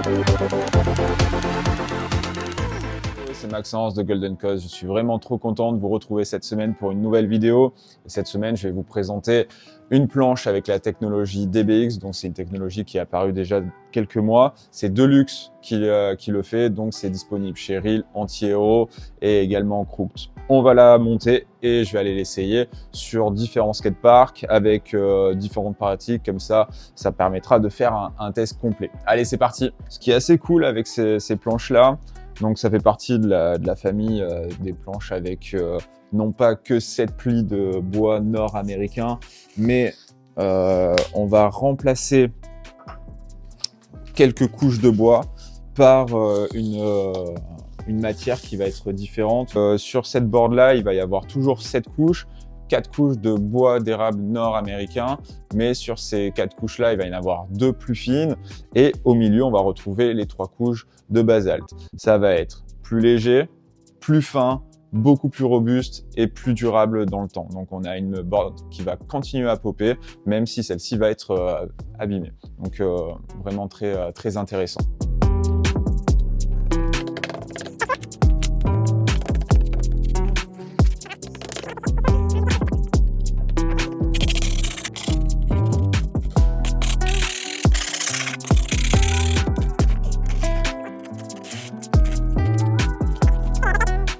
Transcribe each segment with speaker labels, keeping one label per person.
Speaker 1: C'est Maxence de Golden Cause. Je suis vraiment trop content de vous retrouver cette semaine pour une nouvelle vidéo. Et cette semaine, je vais vous présenter une planche avec la technologie DBX. Donc, c'est une technologie qui est apparue déjà quelques mois. C'est Deluxe qui le fait. Donc, c'est disponible chez Reel, Anti-Hero et également Crooked. On va la monter et je vais aller l'essayer sur différents skateparks avec différentes pratiques. Comme ça, ça permettra de faire un test complet. Allez, c'est parti. Ce qui est assez cool avec ces planches-là, donc ça fait partie de la famille des planches avec non pas que 7 plis de bois nord-américain, mais on va remplacer quelques couches de bois par une matière qui va être différente. Sur cette board-là, il va y avoir toujours 7 couches, 4 couches de bois d'érable nord-américain, mais sur ces 4 couches-là, il va y en avoir 2 plus fines et au milieu, on va retrouver les 3 couches de basalte. Ça va être plus léger, plus fin, beaucoup plus robuste et plus durable dans le temps. Donc, on a une board qui va continuer à popper, même si celle-ci va être abîmée. Donc, vraiment très intéressant.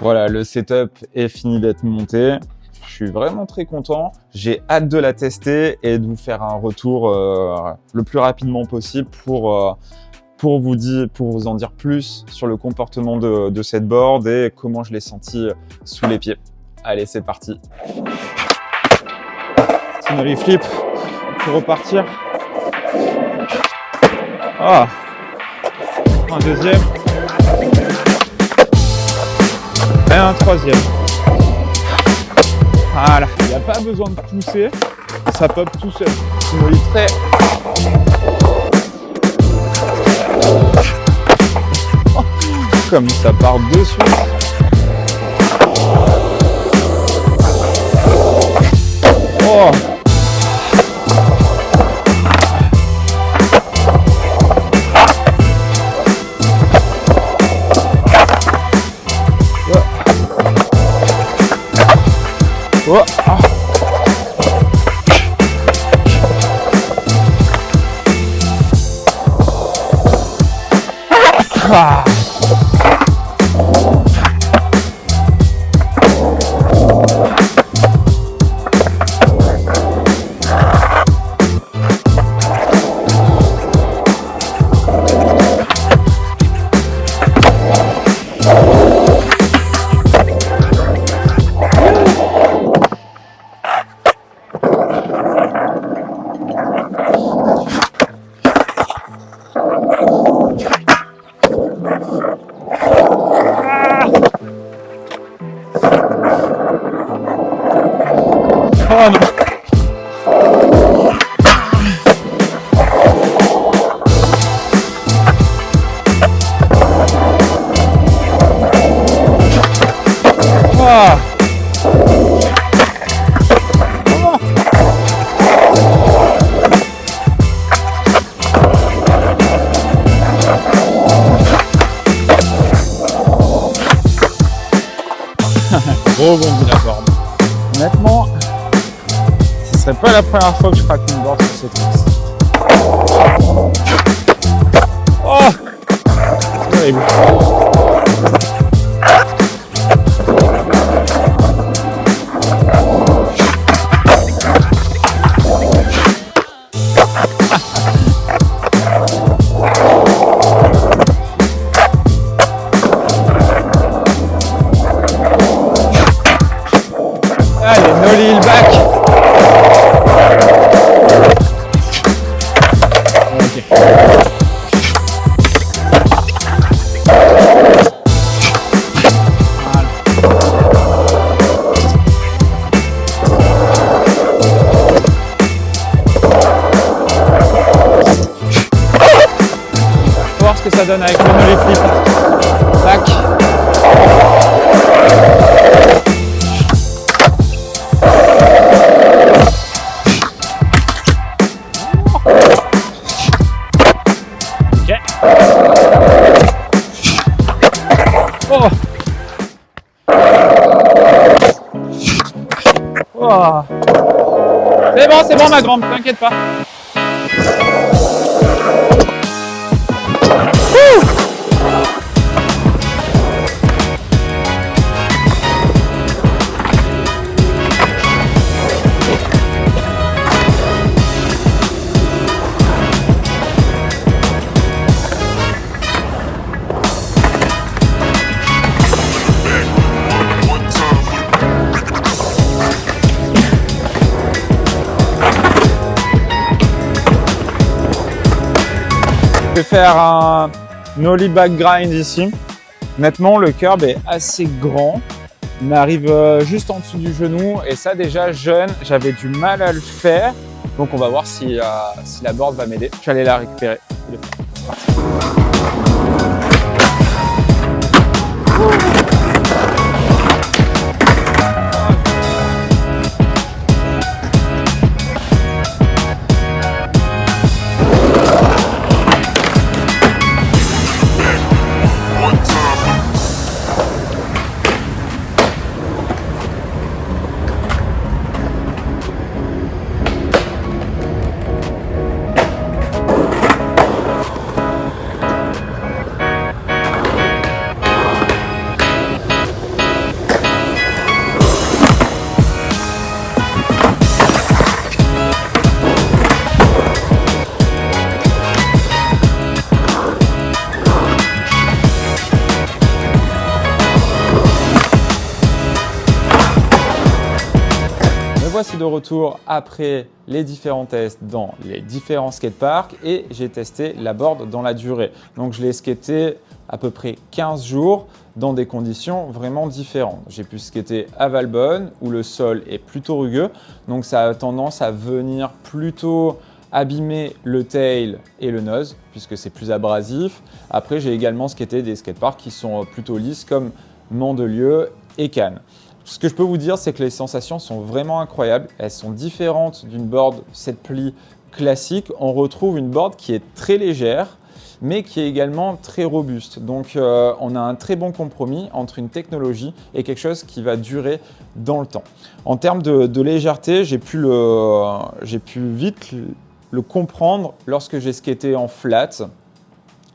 Speaker 1: Voilà, le setup est fini d'être monté. Je suis vraiment très content. J'ai hâte de la tester et de vous faire un retour le plus rapidement possible pour vous en dire plus sur le comportement de cette board et comment je l'ai senti sous les pieds. Allez, c'est parti. Petit flip pour repartir. Ah, un deuxième. Et un troisième. Voilà, il n'y a pas besoin de pousser, ça pop tout seul. Très. Comme ça part de suite. Oh. Oh. Ah. Oh non. Ah. Gros bondi la forme. Honnêtement, ce serait pas la première fois que je craque une board sur cette course. Oh, c'est terrible. Allez, nollie il back. Voir ce que ça donne avec le nollie flip. Back. Ok. C'est bon ma grande, t'inquiète pas. Je vais faire un nollie back grind ici. Honnêtement, le curb est assez grand. Il arrive juste en dessous du genou et ça déjà jeune, j'avais du mal à le faire. Donc on va voir si la board va m'aider. Je vais aller la récupérer. Voici de retour après les différents tests dans les différents skateparks et j'ai testé la board dans la durée. Donc je l'ai skaté à peu près 15 jours dans des conditions vraiment différentes. J'ai pu skater à Valbonne où le sol est plutôt rugueux, donc ça a tendance à venir plutôt abîmer le tail et le nose puisque c'est plus abrasif. Après j'ai également skaté des skateparks qui sont plutôt lisses comme Mandelieu et Cannes. Ce que je peux vous dire, c'est que les sensations sont vraiment incroyables. Elles sont différentes d'une board 7 plis classique. On retrouve une board qui est très légère, mais qui est également très robuste. Donc, on a un très bon compromis entre une technologie et quelque chose qui va durer dans le temps. En termes de légèreté, j'ai pu vite le comprendre lorsque j'ai skaté en flat.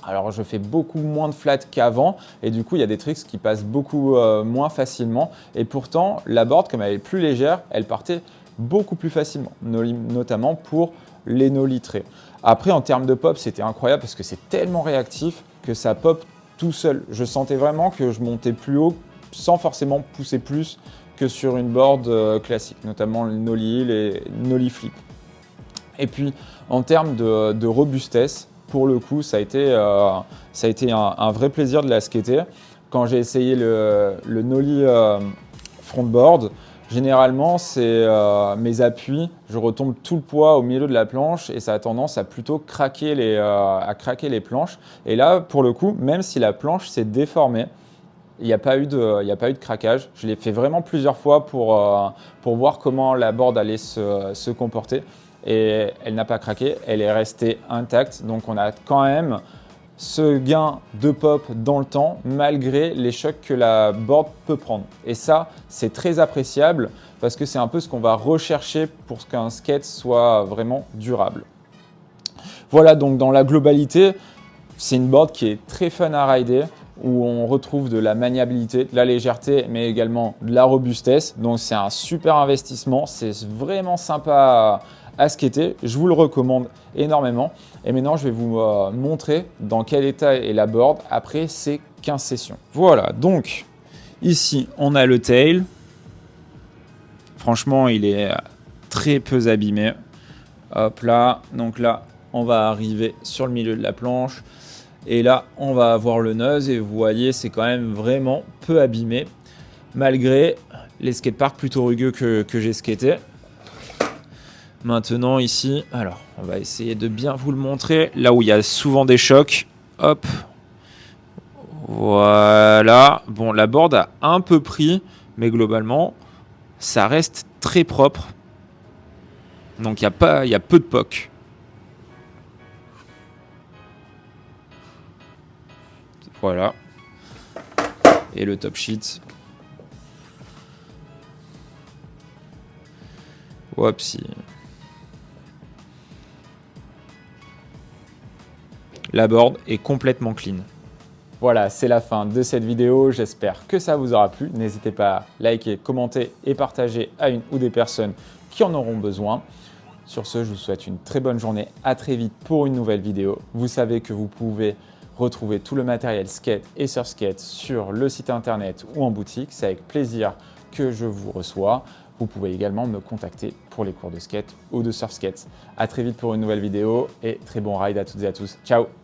Speaker 1: Alors je fais beaucoup moins de flat qu'avant et du coup il y a des tricks qui passent beaucoup moins facilement et pourtant la board comme elle est plus légère, elle partait beaucoup plus facilement, notamment pour les no-litrés. Après en termes de pop c'était incroyable parce que c'est tellement réactif que ça pop tout seul. Je sentais vraiment que je montais plus haut sans forcément pousser plus que sur une board classique, notamment le nollie hill et nollie flip. Et puis en termes de robustesse, pour le coup, ça a été un vrai plaisir de la skater. Quand j'ai essayé le nollie frontboard, généralement, c'est mes appuis, je retombe tout le poids au milieu de la planche et ça a tendance à plutôt craquer les planches. Et là, pour le coup, même si la planche s'est déformée, il n'y a pas eu de craquage. Je l'ai fait vraiment plusieurs fois pour voir comment la board allait se comporter. Et elle n'a pas craqué, elle est restée intacte. Donc on a quand même ce gain de pop dans le temps malgré les chocs que la board peut prendre. Et ça, c'est très appréciable parce que c'est un peu ce qu'on va rechercher pour qu'un skate soit vraiment durable. Voilà, donc dans la globalité, c'est une board qui est très fun à rider où on retrouve de la maniabilité, de la légèreté, mais également de la robustesse. Donc c'est un super investissement, c'est vraiment sympa à skater, je vous le recommande énormément. Et maintenant, je vais vous montrer dans quel état est la board après ces 15 sessions. Voilà, donc ici, on a le tail. Franchement, il est très peu abîmé. Hop là, donc là, on va arriver sur le milieu de la planche. Et là, on va avoir le nose et vous voyez, c'est quand même vraiment peu abîmé malgré les skateparks plutôt rugueux que j'ai skaté. Maintenant ici, alors on va essayer de bien vous le montrer, là où il y a souvent des chocs, hop, voilà, bon la board a un peu pris, mais globalement ça reste très propre, donc il y a peu de pocs. Voilà, et le top sheet, whoopsie.
Speaker 2: La board est complètement clean.
Speaker 1: Voilà, c'est la fin de cette vidéo. J'espère que ça vous aura plu. N'hésitez pas à liker, commenter et partager à une ou des personnes qui en auront besoin. Sur ce, je vous souhaite une très bonne journée. À très vite pour une nouvelle vidéo. Vous savez que vous pouvez retrouver tout le matériel skate et surf skate sur le site internet ou en boutique. C'est avec plaisir que je vous reçois. Vous pouvez également me contacter pour les cours de skate ou de surf skate. À très vite pour une nouvelle vidéo et très bon ride à toutes et à tous. Ciao!